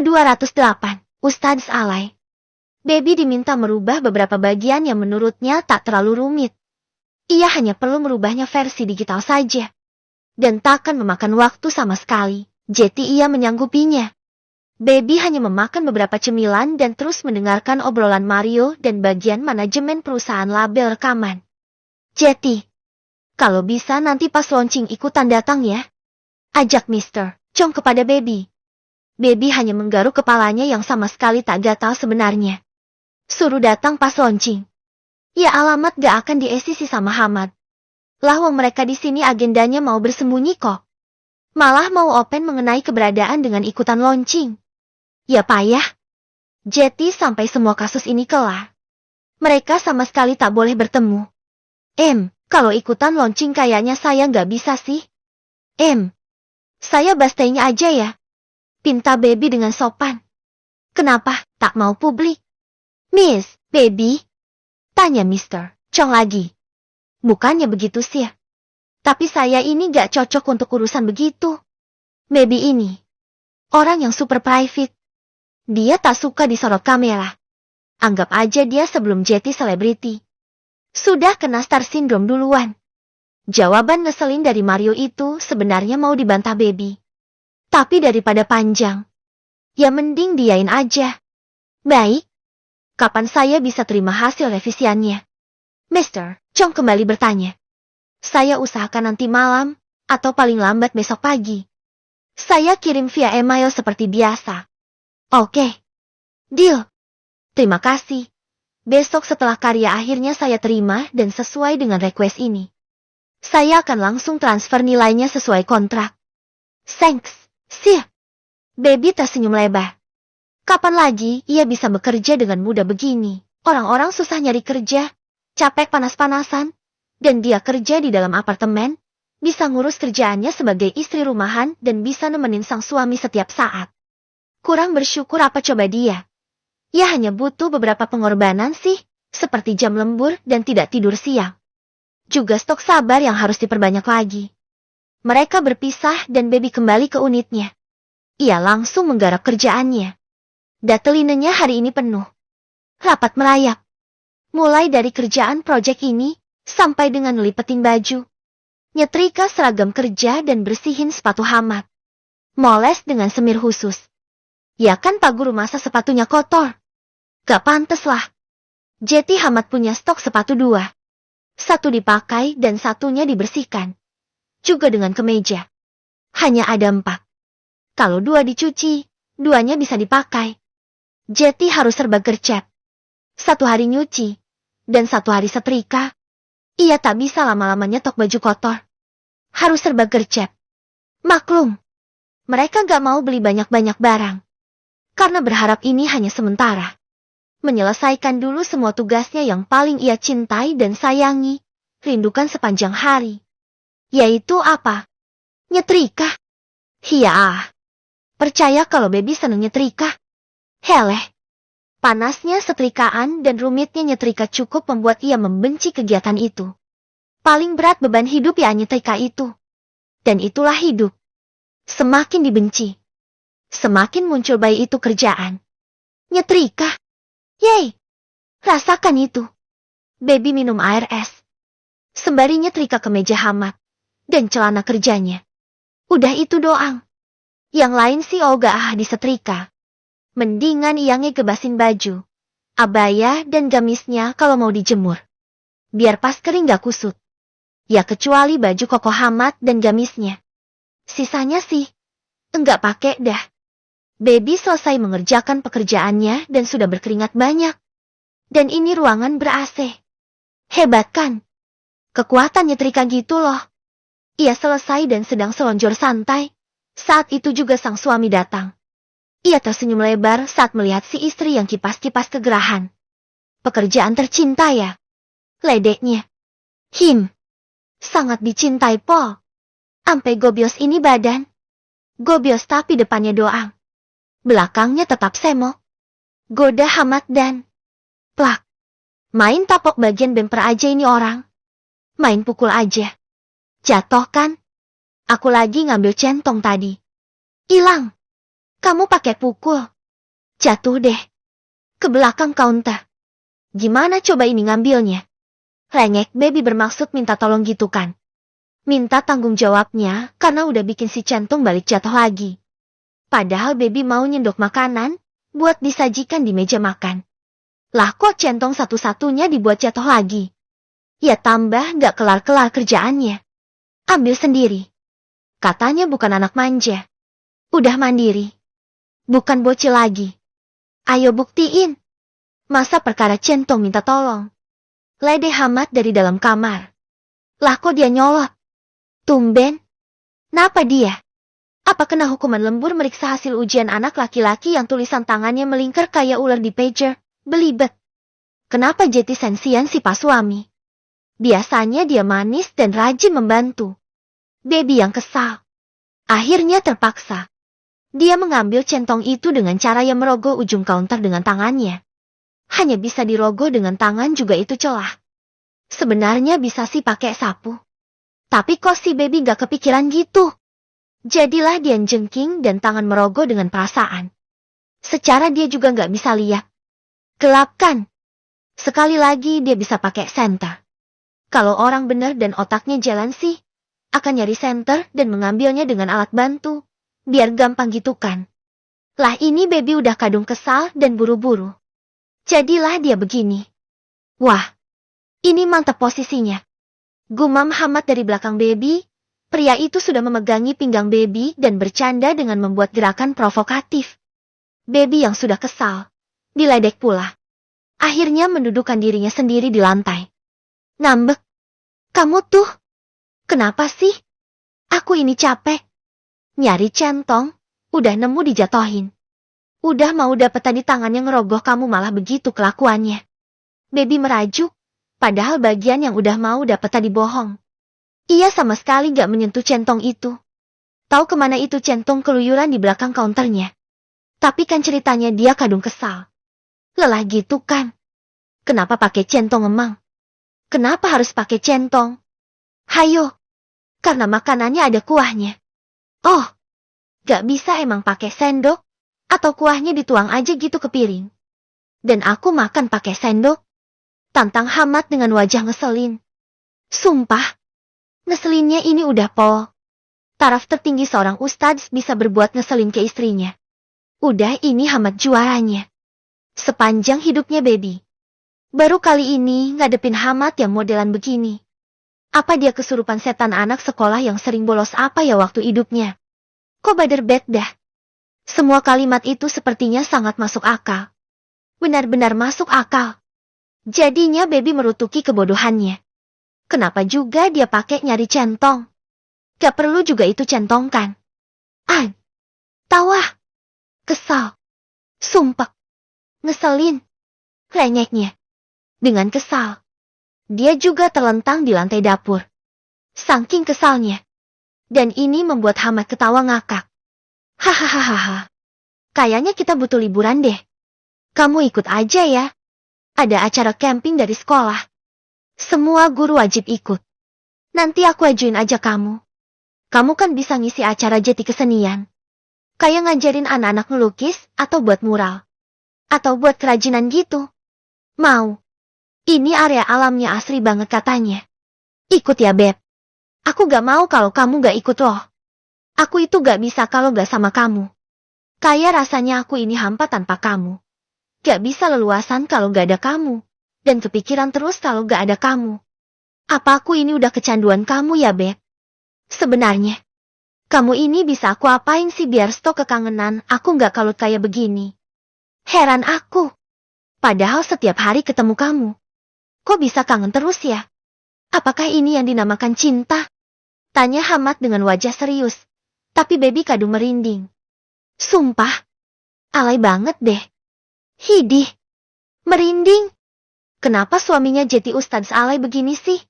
Ke-208, Ustadz Alay. Baby diminta merubah beberapa bagian yang menurutnya tak terlalu rumit. Ia hanya perlu merubahnya versi digital saja. Dan takkan memakan waktu sama sekali. Jadi ia menyanggupinya. Baby hanya memakan beberapa cemilan dan terus mendengarkan obrolan Mario dan bagian manajemen perusahaan label rekaman. Jadi, kalau bisa nanti pas launching ikutan datang ya. Ajak Mr. Chong kepada Baby. Baby hanya menggaruk kepalanya yang sama sekali tak gatal sebenarnya. Suruh datang pas launching. Ya alamat gak akan di-SCC sama Hamad. Lawang mereka di sini agendanya mau bersembunyi kok. Malah mau open mengenai keberadaan dengan ikutan launching. Ya payah. Jadi sampai semua kasus ini kelar. Mereka sama sekali tak boleh bertemu. Kalau ikutan launching kayaknya saya nggak bisa sih. Saya bastainya aja ya. Pinta Baby dengan sopan. Kenapa tak mau publik? Miss, Baby? Tanya Mr. Chong lagi. Bukannya begitu sih. Tapi saya ini gak cocok untuk urusan begitu. Baby ini orang yang super private. Dia tak suka disorot kamera. Anggap aja dia sebelum jadi selebriti. Sudah kena star syndrome duluan. Jawaban ngeselin dari Mario itu sebenarnya mau dibantah Baby. Tapi daripada panjang, ya mending diain aja. Baik. Kapan saya bisa terima hasil revisiannya? Mr. Chong kembali bertanya. Saya usahakan nanti malam, atau paling lambat besok pagi. Saya kirim via email seperti biasa. Oke. Deal. Terima kasih. Besok setelah karya akhirnya saya terima dan sesuai dengan request ini. Saya akan langsung transfer nilainya sesuai kontrak. Thanks. Sih. Baby tersenyum lebar. Kapan lagi ia bisa bekerja dengan mudah begini? Orang-orang susah nyari kerja, capek panas-panasan, dan dia kerja di dalam apartemen, bisa ngurus kerjaannya sebagai istri rumahan dan bisa nemenin sang suami setiap saat. Kurang bersyukur apa coba dia? Ia hanya butuh beberapa pengorbanan sih, seperti jam lembur dan tidak tidur siang. Juga stok sabar yang harus diperbanyak lagi. Mereka berpisah dan Baby kembali ke unitnya. Ia langsung menggarap kerjaannya. Datelinenya hari ini penuh. Rapat merayap. Mulai dari kerjaan proyek ini, sampai dengan ngelipetin baju. Nyetrika seragam kerja dan bersihin sepatu Hamad. Moles dengan semir khusus. Ya kan Pak Guru masa sepatunya kotor? Gak pantes lah. Jadi Hamad punya stok sepatu 2. Satu dipakai dan satunya dibersihkan. Juga dengan kemeja. Hanya ada 4. Kalau 2 dicuci, 2-nya bisa dipakai. Jadi harus serba gercep. 1 hari nyuci, dan 1 hari setrika. Ia tak bisa lama-lama nyetok baju kotor. Harus serba gercep. Maklum, mereka gak mau beli banyak-banyak barang. Karena berharap ini hanya sementara. Menyelesaikan dulu semua tugasnya yang paling ia cintai dan sayangi, rindukan sepanjang hari. Yaitu apa? Nyetrika. Hiya. Percaya kalau Baby seneng nyetrika? Heleh. Panasnya setrikaan dan rumitnya nyetrika cukup membuat ia membenci kegiatan itu. Paling berat beban hidup ya nyetrika itu. Dan itulah hidup. Semakin dibenci, semakin muncul bayi itu kerjaan. Nyetrika. Yeay. Rasakan itu. Baby minum air es. Sembari nyetrika kemeja Hamad dan celana kerjanya. Udah itu doang. Yang lain sih ogah disetrika. Mendingan ia ngegebasin baju, abaya dan gamisnya kalau mau dijemur. Biar pas kering gak kusut. Ya kecuali baju koko Hamad dan gamisnya. Sisanya sih, enggak pakai dah. Baby selesai mengerjakan pekerjaannya dan sudah berkeringat banyak. Dan ini ruangan ber-AC. Hebat kan? Kekuatan nyetrika gitu loh. Ia selesai dan sedang selonjor santai. Saat itu juga sang suami datang. Ia tersenyum lebar saat melihat si istri yang kipas-kipas kegerahan. Pekerjaan tercinta ya? Ledeknya. Sangat dicintai po. Ampe gobios ini badan. Gobios tapi depannya doang. Belakangnya tetap semok. Goda Hamad dan plak. Main tapok bagian bemper aja ini orang. Main pukul aja. Jatuh kan? Aku lagi ngambil centong tadi. Hilang. Kamu pakai pukul. Jatuh deh. Ke belakang counter. Gimana coba ini ngambilnya? Rengek baby bermaksud minta tolong gitu kan. Minta tanggung jawabnya karena udah bikin si centong balik jatuh lagi. Padahal baby mau nyendok makanan buat disajikan di meja makan. Lah kok centong satu-satunya dibuat jatuh lagi? Ya tambah gak kelar-kelar kerjaannya. Ambil sendiri. Katanya bukan anak manja. Udah mandiri. Bukan bocil lagi. Ayo buktiin. Masa perkara centong minta tolong? Lede Hamad dari dalam kamar. Lah kok dia nyolot? Tumben. Napa dia? Apa kena hukuman lembur meriksa hasil ujian anak laki-laki yang tulisan tangannya melingkar kayak ular di pager? Belibet. Kenapa jadi sensian si Pak Suami? Biasanya dia manis dan rajin membantu. Baby yang kesal. Akhirnya terpaksa. Dia mengambil centong itu dengan cara yang merogoh ujung counter dengan tangannya. Hanya bisa dirogoh dengan tangan juga itu celah. Sebenarnya bisa sih pakai sapu. Tapi kok si baby gak kepikiran gitu. Jadilah dia jengking dan tangan merogoh dengan perasaan. Secara dia juga gak bisa lihat. Gelap kan? Sekali lagi dia bisa pakai senter. Kalau orang benar dan otaknya jalan sih, akan nyari senter dan mengambilnya dengan alat bantu. Biar gampang gitu kan. Lah ini baby udah kadung kesal dan buru-buru. Jadilah dia begini. Wah, ini mantap posisinya. Gumam Hamad dari belakang baby. Pria itu sudah memegangi pinggang baby dan bercanda dengan membuat gerakan provokatif. Baby yang sudah kesal, diledek pula. Akhirnya mendudukkan dirinya sendiri di lantai. Ngambek. Kamu tuh, kenapa sih? Aku ini capek. Nyari centong, udah nemu dijatohin. Udah mau dapet tadi tangannya ngerogoh kamu malah begitu kelakuannya. Baby merajuk, padahal bagian yang udah mau dapet tadi bohong. Ia sama sekali gak menyentuh centong itu. Tahu kemana itu centong keluyuran di belakang counternya. Tapi kan ceritanya dia kadung kesal. Lelah gitu kan. Kenapa pakai centong emang? Kenapa harus pakai centong? Hayo. Karena makanannya ada kuahnya. Oh, gak bisa emang pakai sendok? Atau kuahnya dituang aja gitu ke piring? Dan aku makan pakai sendok? Tantang Hamad dengan wajah ngeselin. Sumpah, ngeselinnya ini udah pol. Taraf tertinggi seorang ustadz bisa berbuat ngeselin ke istrinya. Udah ini Hamad juaranya. Sepanjang hidupnya baby. Baru kali ini ngadepin Hamad yang modelan begini. Apa dia kesurupan setan anak sekolah yang sering bolos apa ya waktu hidupnya? Kok bader-bet dah? Semua kalimat itu sepertinya sangat masuk akal. Benar-benar masuk akal. Jadinya baby merutuki kebodohannya. Kenapa juga dia pakai nyari centong? Gak perlu juga itu centong kan? Tawa. Kesal. Sumpek. Ngeselin. Renyeknya. Dengan kesal. Dia juga terlentang di lantai dapur. Saking kesalnya. Dan ini membuat Hamad ketawa ngakak. Hahaha. Kayaknya kita butuh liburan deh. Kamu ikut aja ya. Ada acara camping dari sekolah. Semua guru wajib ikut. Nanti aku ajuin aja kamu. Kamu kan bisa ngisi acara jeti kesenian. Kayak ngajarin anak-anak ngelukis atau buat mural. Atau buat kerajinan gitu. Mau. Ini area alamnya asri banget katanya. Ikut ya Beb. Aku gak mau kalau kamu gak ikut loh. Aku itu gak bisa kalau gak sama kamu. Kayak rasanya aku ini hampa tanpa kamu. Gak bisa leluasan kalau gak ada kamu. Dan kepikiran terus kalau gak ada kamu. Apa aku ini udah kecanduan kamu ya Beb? Sebenarnya. Kamu ini bisa aku apain sih biar stok kekangenan aku gak kalut kayak begini. Heran aku. Padahal setiap hari ketemu kamu. Kok bisa kangen terus ya? Apakah ini yang dinamakan cinta? Tanya Hamad dengan wajah serius. Tapi baby kadung merinding. Sumpah. Alay banget deh. Hidih. Merinding. Kenapa suaminya jadi Ustadz alay begini sih?